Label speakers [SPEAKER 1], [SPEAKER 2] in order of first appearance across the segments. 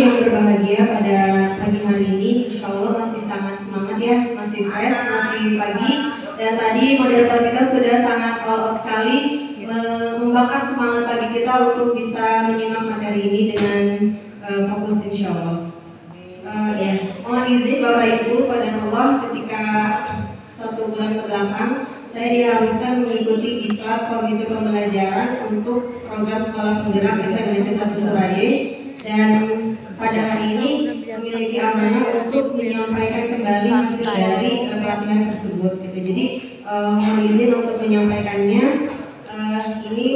[SPEAKER 1] yang berbahagia pada pagi hari ini, insya Allah masih sangat semangat ya, masih fresh, masih pagi. Dan tadi moderator kita sudah sangat all out sekali membakar semangat pagi kita untuk bisa menyimak materi ini dengan fokus insya Allah. Ya, mohon izin Bapak Ibu pada Allah, ketika 1 bulan ke belakang saya diharuskan mengikuti diklat komite pembelajaran untuk program sekolah penggerak SMA Negeri 1 Surade, dan pada hari ini memiliki amanah untuk menyampaikan kembali hasil dari pelatihan tersebut gitu. Jadi mohon izin untuk menyampaikannya. Ini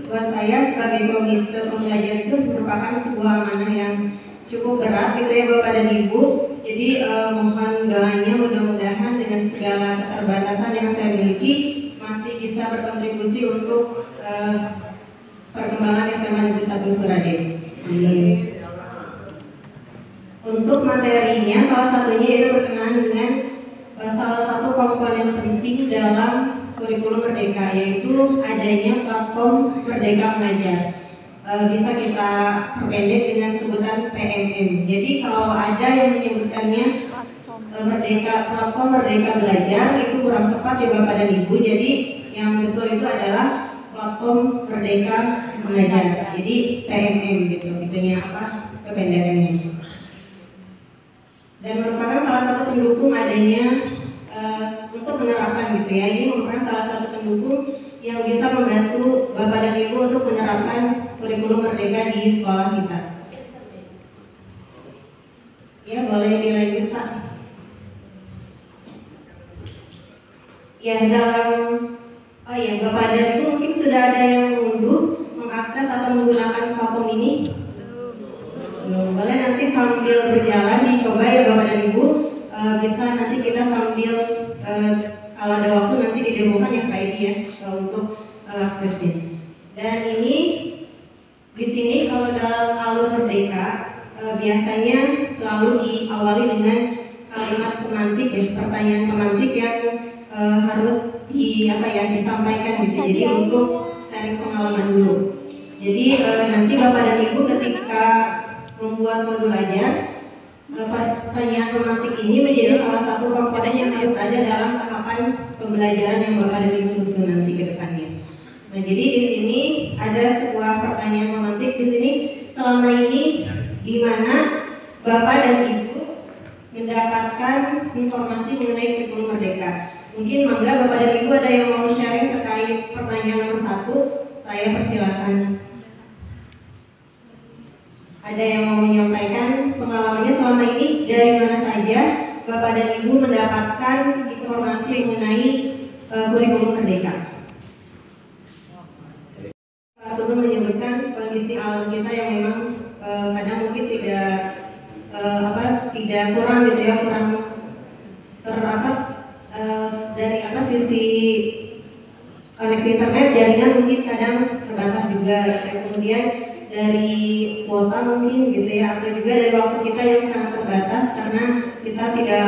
[SPEAKER 1] buat saya sebagai komite pembelajaran itu merupakan sebuah amanah yang cukup berat gitu ya Bapak dan Ibu. Jadi mohon doanya, mudah-mudahan dengan segala keterbatasan yang saya miliki masih bisa berkontribusi untuk perkembangan SMA Negeri 1 Surade. Amin. Untuk materinya salah satunya itu berkenaan dengan salah satu komponen penting dalam kurikulum Merdeka, yaitu adanya platform Merdeka Mengajar. Bisa kita perpendek dengan sebutan PMM. Jadi kalau ada yang menyebutkannya platform Merdeka Belajar, itu kurang tepat ya Bapak dan Ibu. Jadi yang betul itu adalah platform Merdeka Mengajar. Jadi PMM gitu, itunya apa kependekannya. Dan merupakan salah satu pendukung adanya untuk menerapkan gitu ya. Ini merupakan salah satu pendukung yang bisa membantu Bapak dan Ibu untuk menerapkan kurikulum Merdeka di sekolah kita. Ya, boleh dilanjut Pak. Ya, Bapak dan Ibu mungkin sudah ada yang mengunduh, mengakses atau menggunakan platform ini. Boleh nanti sambil berjalan dicoba ya Bapak dan Ibu. Bisa nanti kita sambil kalau ada waktu nanti didemokan ya Pak Edi ya untuk aksesnya. Dan ini di sini kalau dalam alur Merdeka biasanya selalu diawali dengan kalimat pemantik ya, pertanyaan pemantik yang harus disampaikan gitu. Jadi untuk sharing pengalaman dulu. Jadi nanti Bapak dan Ibu ketika membuat modul ajar, pertanyaan pemantik ini menjadi salah satu komponen yang harus ada dalam tahapan pembelajaran yang Bapak dan Ibu susun nanti ke depannya. Nah, jadi di sini ada sebuah pertanyaan pemantik di sini. Selama ini di mana Bapak dan Ibu mendapatkan informasi mengenai kurikulum Merdeka? Mungkin mangga Bapak dan Ibu ada yang mau sharing terkait pertanyaan nomor 1, saya persilahkan. Ada yang mau menyampaikan pengalamannya selama ini, dari mana saja Bapak dan Ibu mendapatkan informasi mengenai kurikulum Merdeka? Pak Sugeng menyebutkan kondisi alam kita yang memang kadang mungkin tidak kurang gitu ya, kurang dari sisi koneksi internet, jaringan mungkin kadang terbatas juga ya. Kemudian dari kuota mungkin gitu ya, atau juga dari waktu kita yang sangat terbatas karena kita tidak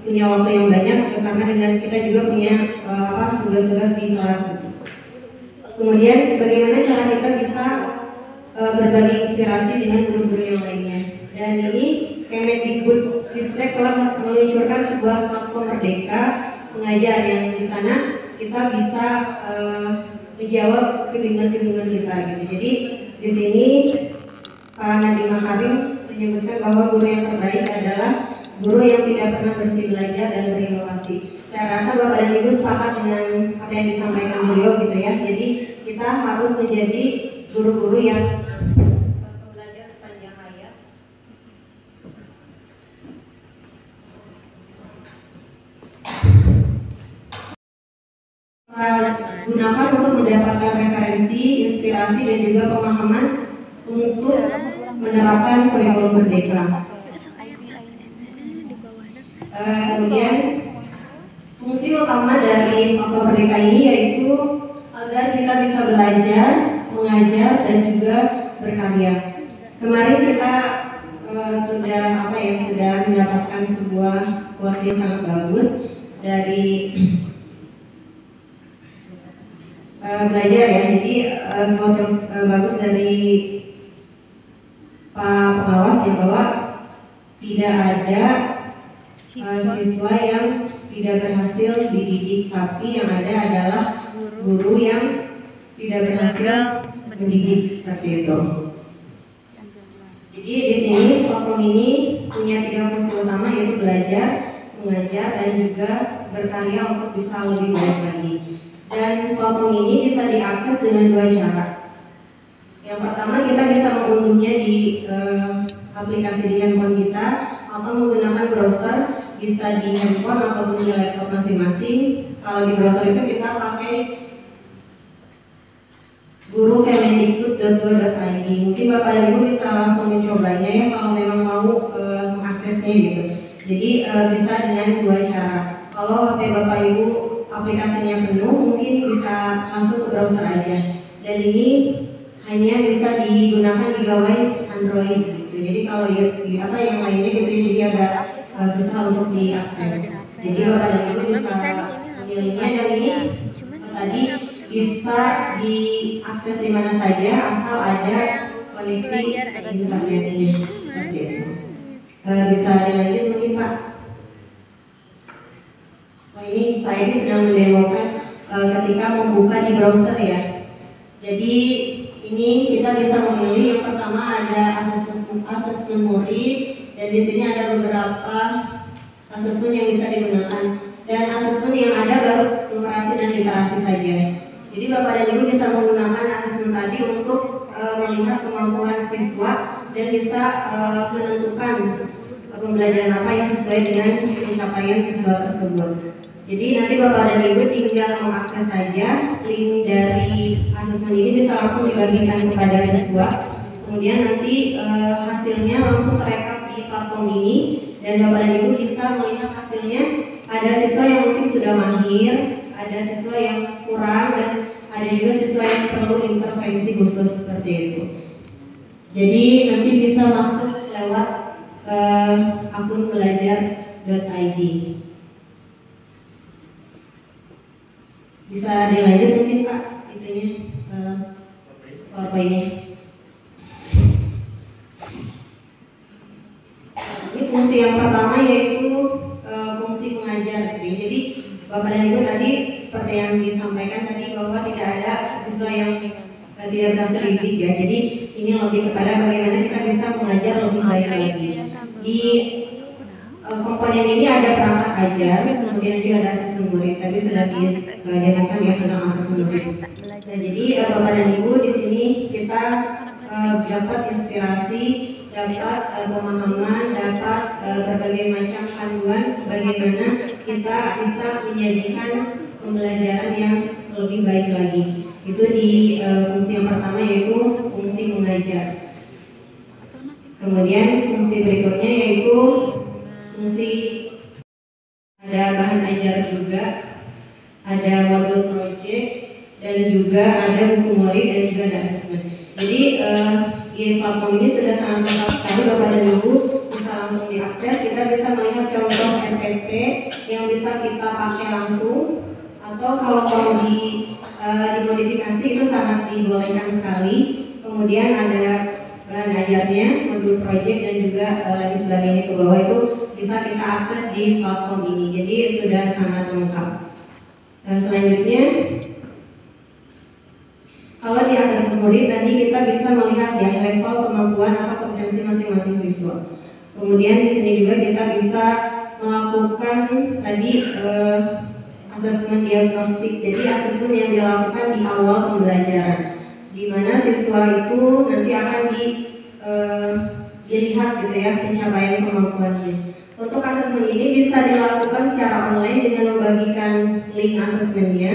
[SPEAKER 1] punya waktu yang banyak gitu, karena dengan kita juga punya tugas-tugas di kelas gitu. Kemudian bagaimana cara kita bisa berbagi inspirasi dengan guru-guru yang lainnya. Dan ini Kemendikbudristek telah meluncurkan sebuah platform Merdeka Mengajar yang di sana kita bisa menjawab kebingungan-kebingungan kita gitu. Jadi di sini Pak Nadiem Makarim menyebutkan bahwa guru yang terbaik adalah guru yang tidak pernah berhenti belajar dan berinovasi. Saya rasa Bapak dan Ibu sepakat dengan apa yang disampaikan beliau gitu ya. Jadi kita harus menjadi guru-guru yang belajar sepanjang hayat. Gunakan untuk mendapatkan referensi, inspirasi dan juga pemahaman untuk menerapkan kurikulum Merdeka. Kemudian fungsi utama dari platform Merdeka ini yaitu agar kita bisa belajar, mengajar dan juga berkarya. Kemarin kita sudah mendapatkan sebuah quote yang sangat bagus dari belajar ya. Jadi quote yang bagus dari Pak Pengawas ya bahwa tidak ada siswa yang tidak berhasil dididik, tapi yang ada adalah guru yang tidak berhasil mendidik seperti itu. Jadi di sini platform ini punya 3 fungsi utama, yaitu belajar, mengajar, dan juga berkarya untuk bisa lebih baik lagi. Dan platform ini bisa diakses dengan 2 cara. Yang pertama, kita bisa mengunduhnya di aplikasi di handphone kita atau menggunakan browser, bisa di handphone ataupun di laptop masing-masing. Kalau di browser itu kita pakai guru.kemendikbud.go.id. Mungkin Bapak dan Ibu bisa langsung mencobanya ya kalau memang mau mengaksesnya gitu. Jadi bisa dengan 2 cara. Kalau HP Bapak Ibu aplikasinya penuh, mungkin bisa langsung ke browser aja. Dan ini hanya bisa digunakan di gawai Android gitu. Jadi kalau yang lainnya gitu ya, jadi agak susah untuk diakses. Jadi Bapak dan Ibu bisa memilihnya, dan ini tadi bisa diakses di mana saja asal ada koneksi internetnya seperti itu. Bisa dilanjut mungkin Pak. Ini Pak Edi sedang mendemokan ketika membuka di browser ya. Jadi ini kita bisa memilih, yang pertama ada asesmen murid, dan di sini ada beberapa asesmen yang bisa digunakan, dan asesmen yang ada baru numerasi dan literasi saja. Jadi Bapak dan Ibu bisa menggunakan asesmen tadi untuk melihat kemampuan siswa dan bisa menentukan pembelajaran apa yang sesuai dengan pencapaian siswa tersebut. Jadi nanti Bapak dan Ibu tinggal mengakses saja link dari asesmen ini, bisa langsung dibagikan kepada siswa. Kemudian nanti hasilnya langsung terekam di platform ini, dan Bapak dan Ibu bisa melihat hasilnya. Ada siswa yang mungkin sudah mahir, ada siswa yang kurang, dan ada juga siswa yang perlu intervensi khusus seperti itu. Jadi nanti bisa masuk lewat akun belajar.id. Bisa dilanjut mungkin Pak itunya PowerPoint-nya. Ini fungsi yang pertama yaitu fungsi mengajar gitu ya. Jadi Bapak dan Ibu tadi seperti yang disampaikan tadi bahwa tidak ada siswa yang tidak berhasil dididik ya. Jadi ini lebih kepada bagaimana kita bisa mengajar lebih baik lagi. Di komponen ini ada perangkat ajar, kemudian juga ada asesmen murid. Tadi sudah didemokan ya tentang asesmen murid. Nah, jadi Bapak dan Ibu di sini kita dapat inspirasi, dapat pemahaman, dapat berbagai macam panduan bagaimana kita bisa menyajikan pembelajaran yang lebih baik lagi. Itu di fungsi yang pertama yaitu fungsi mengajar. Kemudian fungsi berikutnya yaitu fungsi ada bahan ajar juga, ada modul project, dan juga ada buku murid, dan juga ada asesmen. Jadi di platform ini sudah sangat lengkap sekali Bapak dan Ibu, bisa langsung diakses. Kita bisa melihat contoh RPP yang bisa kita pakai langsung, atau kalau mau dimodifikasi itu sangat dibolehkan sekali. Kemudian ada bahan ajarnya, modul project, dan juga lain sebagainya ke bawah, itu bisa kita akses di platform ini. Jadi sudah sangat lengkap. Dan selanjutnya, kalau di asesmen murid tadi kita bisa melihat ya level kemampuan atau kompetensi masing-masing siswa. Kemudian di sini juga kita bisa melakukan tadi asesmen diagnostik. Jadi asesmen yang dilakukan di awal pembelajaran, di mana siswa itu nanti akan dilihat gitu ya pencapaian kemampuannya. Untuk asesmen ini bisa dilakukan secara online dengan membagikan link asesmennya,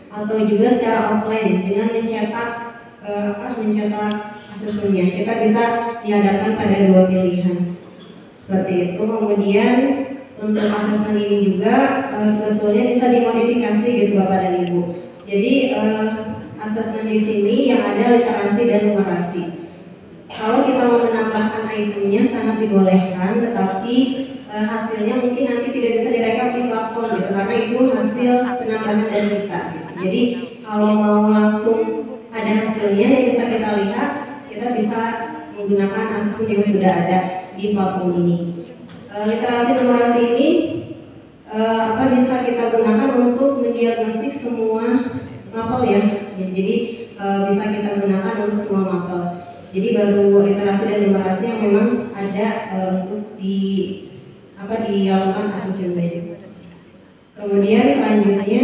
[SPEAKER 1] atau juga secara offline dengan mencetak asesmennya. Kita bisa dihadapkan pada 2 pilihan seperti itu. Kemudian untuk asesmen ini juga sebetulnya bisa dimodifikasi gitu Bapak dan Ibu. Jadi asesmen di sini yang ada literasi dan numerasi. Kalau kita mau menambahkan itemnya sangat dibolehkan, tetapi hasilnya mungkin nanti tidak bisa direkap di platform gitu, karena itu hasil penambahan dari kita gitu. Jadi kalau mau langsung ada hasilnya yang bisa kita lihat, kita bisa menggunakan asesmen yang sudah ada di platform ini. Literasi numerasi ini bisa kita gunakan untuk mendiagnostik semua mapel ya. Jadi bisa kita gunakan untuk semua mapel. Jadi baru literasi dan numerasi yang memang ada untuk dilakukan asesmen. Kemudian selanjutnya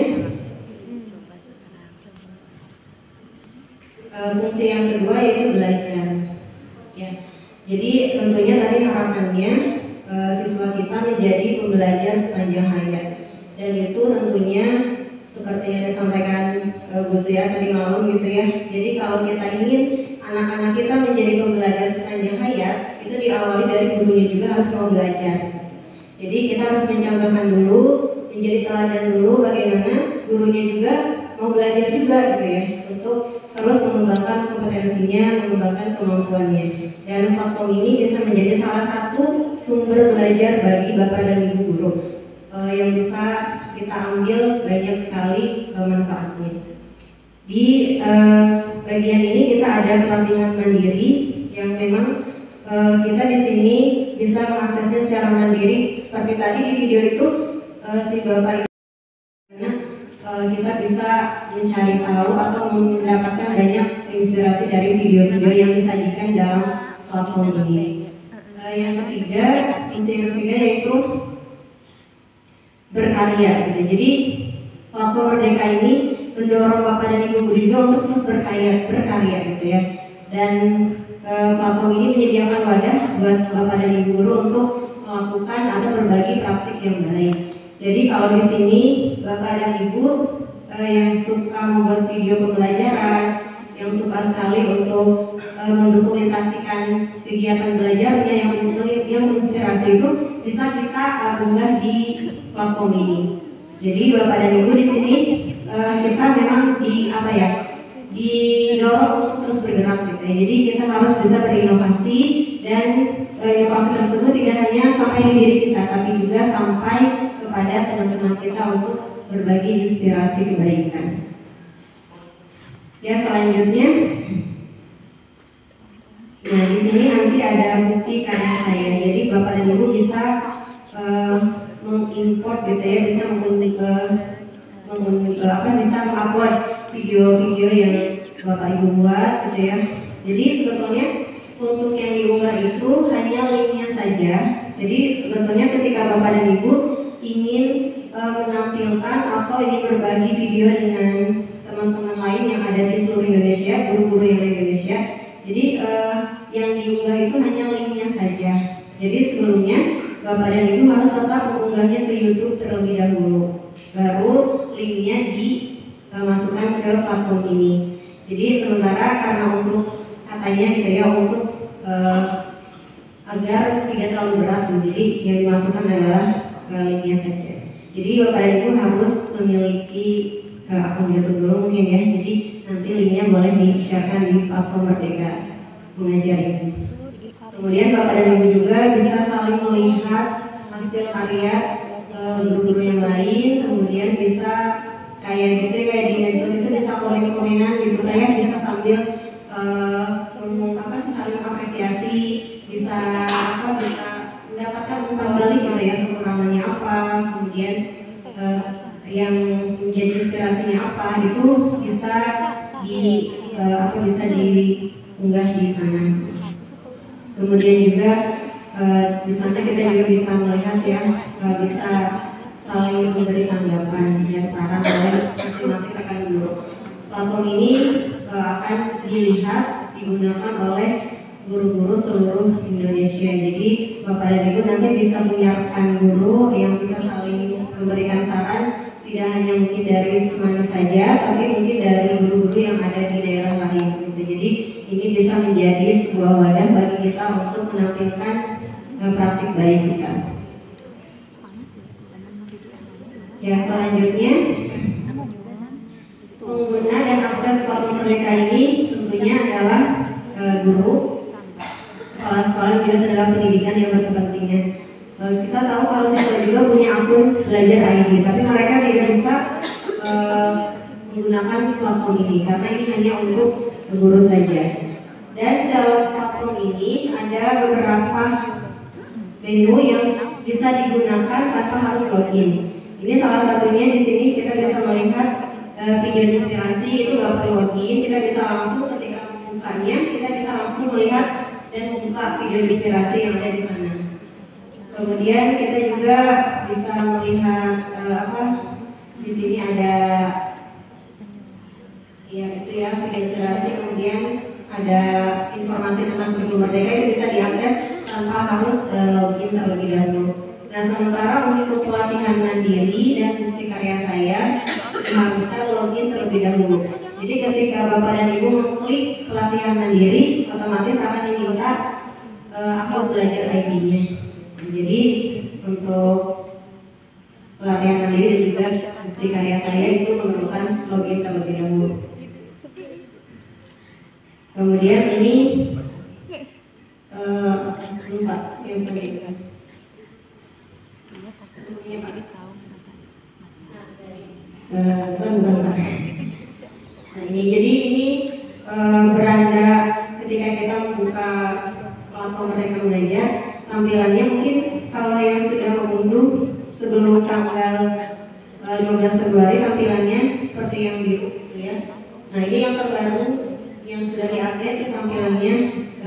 [SPEAKER 1] fungsi yang kedua yaitu belajar. Ya. Jadi tentunya tadi harapannya siswa kita menjadi pembelajar sepanjang hayat. Dan itu tentunya seperti yang disampaikan Bu Zia tadi malam gitu ya. Jadi kalau kita ingin anak-anak kita menjadi pembelajar sepanjang hayat, itu diawali dari gurunya juga harus mau belajar. Jadi kita harus mencontohkan dulu, menjadi teladan dulu bagaimana gurunya juga mau belajar juga gitu ya, untuk terus mengembangkan kompetensinya, mengembangkan kemampuannya. Dan platform ini bisa menjadi salah satu sumber belajar bagi Bapak dan Ibu guru yang bisa kita ambil banyak sekali manfaatnya. Di bagian ini kita ada pelatihan mandiri yang memang kita di sini bisa mengaksesnya secara mandiri. Seperti tadi di video itu si Bapak kita bisa mencari tahu atau mendapatkan banyak inspirasi dari video-video yang disajikan dalam platform ini. Yang ketiga, fungsi yang ketiga yaitu berkarya gitu. Jadi platform Merdeka ini mendorong Bapak dan Ibu guru juga untuk terus berkarya gitu ya. Dan platform ini menyediakan wadah buat Bapak dan Ibu guru untuk melakukan atau berbagi praktik yang baik. Jadi kalau di sini Bapak dan Ibu yang suka membuat video pembelajaran, yang suka sekali untuk mendokumentasikan kegiatan belajarnya yang menginspirasi itu bisa kita unggah di platform ini. Jadi Bapak dan Ibu di sini kita memang didorong untuk terus bergerak gitu ya. Jadi kita harus bisa berinovasi dan inovasi tersebut tidak hanya sampai di diri kita, tapi juga sampai kepada teman-teman kita untuk berbagi inspirasi kebaikan. Ya, selanjutnya, nah di sini nanti ada bukti karya saya. Jadi Bapak dan Ibu bisa mengimport gitu ya, bisa bisa mengupload video-video yang Bapak Ibu buat gitu ya. Jadi sebetulnya untuk yang diunggah itu hanya linknya saja. Jadi sebetulnya ketika Bapak dan Ibu ingin menampilkan atau ingin berbagi video dengan teman-teman lain yang ada di seluruh Indonesia, guru-guru yang ada di Indonesia, jadi yang diunggah itu hanya linknya saja. Jadi sebelumnya Bapak dan Ibu harus tetap mengunggahnya ke YouTube terlebih dahulu, baru linknya dimasukkan ke platform ini. Jadi sementara karena untuk katanya gitu ya, untuk agar tidak terlalu berat, jadi yang dimasukkan adalah linknya saja. Jadi Bapak dan Ibu harus memiliki akun YouTube dulu mungkin ya. Jadi nanti linknya boleh di-sharekan di platform Merdeka Mengajar ini. Kemudian Bapak dan Ibu juga bisa saling melihat hasil karya guru-guru yang lain. Kemudian bisa kayak gitu ya, kayak di medsos itu bisa komen-komenan gitu kayak, bisa sambil saling apresiasi, bisa mendapatkan umpan balik gitu ya, kekurangannya apa, kemudian yang menjadi inspirasinya apa, itu bisa diunggah di sana. Kemudian juga di sana kita juga bisa melihat ya, bisa saling memberi tanggapan dan saran oleh masing-masing rekan guru. Platform ini akan dilihat digunakan oleh guru-guru seluruh Indonesia. Jadi Bapak dan Ibu nanti bisa punya rekan guru yang bisa saling memberikan saran, tidak hanya mungkin dari mana saja, tapi mungkin dari guru-guru yang ada di daerah lain gitu. Jadi ini bisa menjadi sebuah wadah bagi kita untuk menampilkan praktik baik kita. Ya, selanjutnya pengguna dan akses platform Merdeka ini tentunya adalah guru, kepala sekolah, dan juga tenaga pendidikan yang berkepentingan. Kita tahu kalau siswa juga punya akun belajar ID, tapi mereka tidak bisa menggunakan platform ini karena ini hanya untuk guru saja. Dan dalam platform ini ini ada beberapa menu yang bisa digunakan tanpa harus login. Ini salah satunya di sini kita bisa melihat video inspirasi itu nggak perlu login, kita bisa langsung ketika membukanya, kita bisa langsung melihat dan membuka video inspirasi yang ada di sana. Kemudian kita juga bisa melihat di sini ada ya itu ya video inspirasi, kemudian ada informasi tentang Kurikulum Merdeka itu bisa diakses tanpa harus login terlebih dahulu. Nah, sementara untuk pelatihan mandiri dan bukti karya saya diharuskan login terlebih dahulu. Jadi ketika Bapak dan Ibu mengklik pelatihan mandiri, otomatis akan diminta upload belajar ID-nya. Jadi untuk pelatihan mandiri dan juga bukti karya saya itu memerlukan login terlebih dahulu. Kemudian ini lupa yang penting. Nah ini jadi ini beranda ketika kita membuka platform Merdeka Belajar, tampilannya mungkin kalau yang sudah mengunduh sebelum tanggal 15 Februari tampilannya seperti yang biru gitu ya. Nah ini yang terbaru yang sudah diupdate tampilannya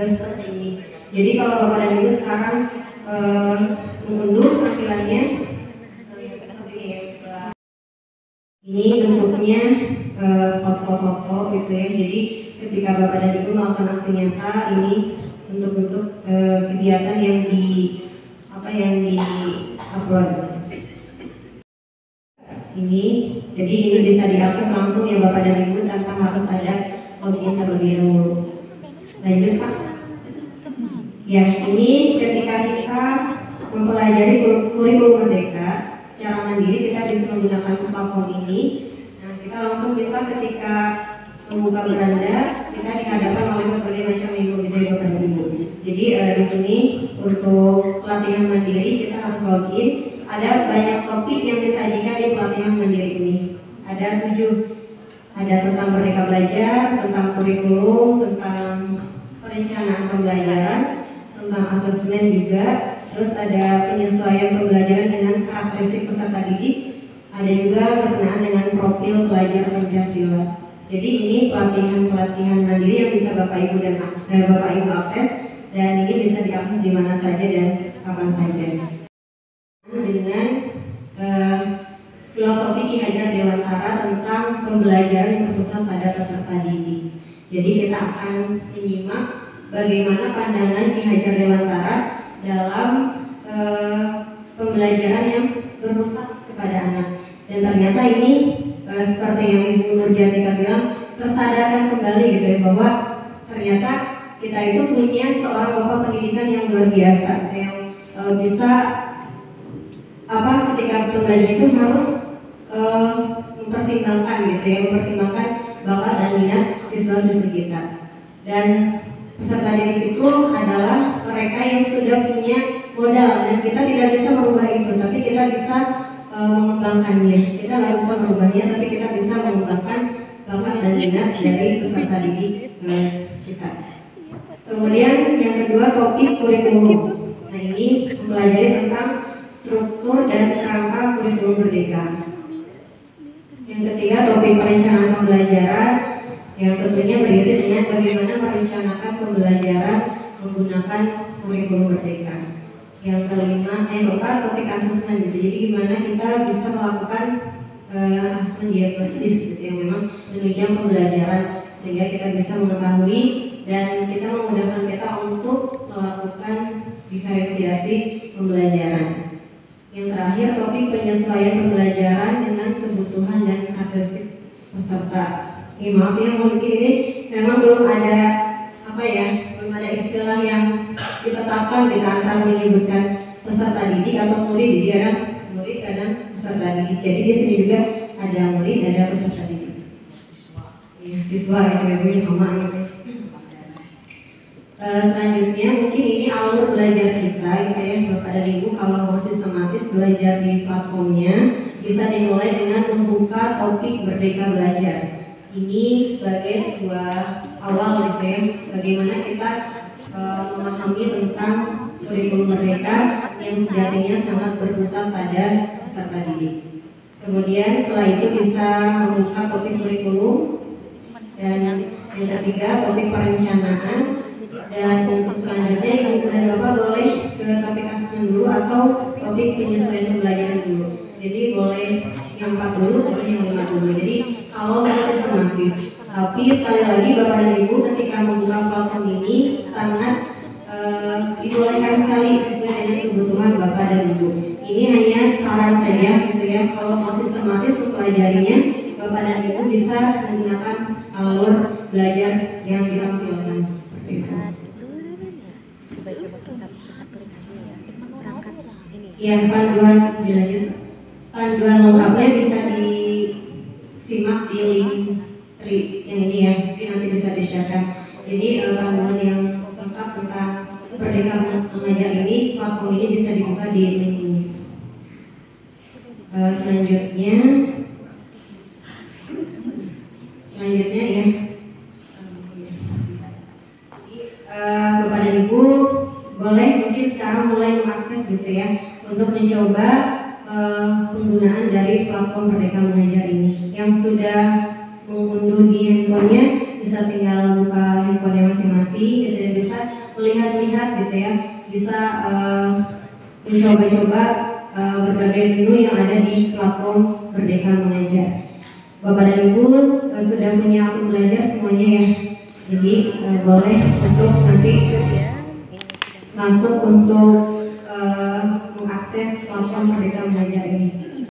[SPEAKER 1] seperti ini. Jadi kalau Bapak dan Ibu sekarang mengunduh tampilannya seperti ini ya. Setelah ini bentuknya foto-foto gitu ya. Jadi ketika Bapak dan Ibu melakukan aksi nyata, ini bentuk-bentuk kegiatan yang di upload. Ini jadi ini bisa diakses langsung ya Bapak dan Ibu tanpa harus ada login terlebih dahulu. Lanjut Pak. Ya, ini ketika kita mempelajari Kurikulum Merdeka secara mandiri, kita bisa menggunakan platform ini. Nah, kita langsung bisa ketika membuka beranda, kita dihadapkan oleh berbagai macam menu gitu ya Bapak dan Ibu. Jadi di sini untuk pelatihan mandiri kita harus login. Ada banyak topik yang disajikan di pelatihan mandiri ini. Ada 7. Ada tentang Merdeka Belajar, tentang kurikulum, tentang perencanaan pembelajaran, tentang asesmen juga. Terus ada penyesuaian pembelajaran dengan karakteristik peserta didik. Ada juga berkenaan dengan profil pelajar Pancasila. Jadi ini pelatihan mandiri yang bisa Bapak Ibu akses, dan ini bisa diakses di mana saja dan kapan saja. Dengan filosofi Ki Hajar Dewantara tentang pembelajaran yang terpusat pada peserta didik. Jadi kita akan menyimak bagaimana pandangan Ki Hajar Dewantara dalam pembelajaran yang berpusat kepada anak. Dan ternyata ini seperti yang Ibu Nurjatika bilang, tersadarkan kembali gitu ya, bahwa ternyata kita itu punya seorang bapak pendidikan yang luar biasa, yang bisa ketika pembelajaran itu harus mempertimbangkan gitu ya, mempertimbangkan bakat dan minat siswa-siswi kita. Dan peserta didik itu adalah mereka yang sudah punya modal, dan kita tidak bisa merubah itu, tapi kita bisa mengembangkannya. Kita nggak bisa merubahnya, tapi kita bisa mengembangkan bakat dan minat dari peserta didik kita. Kemudian yang kedua, topik kurikulum. Nah ini mempelajari tentang struktur dan kerangka kurikulum merdeka. Yang ketiga, topik perencanaan pembelajaran, yang tentunya berisi dengan bagaimana merencanakan pembelajaran menggunakan kurikulum merdeka. Yang keempat, topik asesmen. Jadi gimana kita bisa melakukan asesmen diagnostis gitu, yang memang menunjang pembelajaran sehingga kita bisa mengetahui dan kita memudahkan kita untuk melakukan diferensiasi pembelajaran. Yang terakhir, topik penyesuaian pembelajaran dengan kebutuhan dan karakteristik peserta. Maaf ya, mungkin ini memang belum ada belum ada istilah yang ditetapkan kita antara menyebutkan peserta didik atau murid. Jadi ada murid, ada peserta didik. Jadi di sini juga ada murid, ada peserta didik. Siswa itu ya, sama gitu. Selanjutnya mungkin ini alur belajar kita gitu ya Bapak dan Ibu. Kalau mau sistematis belajar di platformnya, bisa dimulai dengan membuka topik Merdeka Belajar. Ini sebagai sebuah awal gitu ya, bagaimana kita memahami tentang kurikulum Merdeka yang sejatinya sangat berpusat pada peserta didik. Kemudian setelah itu bisa membuka topik kurikulum, dan yang ketiga topik perencanaan, dan untuk selanjutnya Ibu dan Bapak boleh ke topik asesmen dulu atau topik penyesuaian pembelajaran dulu. Jadi boleh yang 4 dulu, boleh yang 5 dulu. Jadi kalau mau sistematis. Tapi sekali lagi Bapak dan Ibu ketika membuka platform ini sangat dibolehkan sekali sesuai dengan kebutuhan Bapak dan Ibu. Ini hanya saran saja gitu ya. Kalau mau sistematis mempelajarinya, Bapak dan Ibu bisa menggunakan alur belajar yang ditampilkan seperti itu. Ya, panduan dilanjut. Panduan lengkapnya bisa disimak di link yang ini ya, nanti bisa di-share-kan. Jadi panduan yang lengkap tentang Merdeka Mengajar ini, platform ini bisa dibuka di link ini. Selanjutnya ya, Bapak dan Ibu boleh mungkin sekarang mulai mengakses gitu ya, untuk mencoba penggunaan dari platform Merdeka Mengajar ini. Yang sudah mengunduh di handphonenya bisa tinggal buka handphonenya masing-masing gitu ya, bisa melihat-lihat gitu ya, bisa mencoba-coba berbagai menu yang ada di platform Merdeka Mengajar. Bapak dan Ibu sudah punya akun belajar semuanya ya, jadi boleh untuk nanti masuk untuk mengakses platform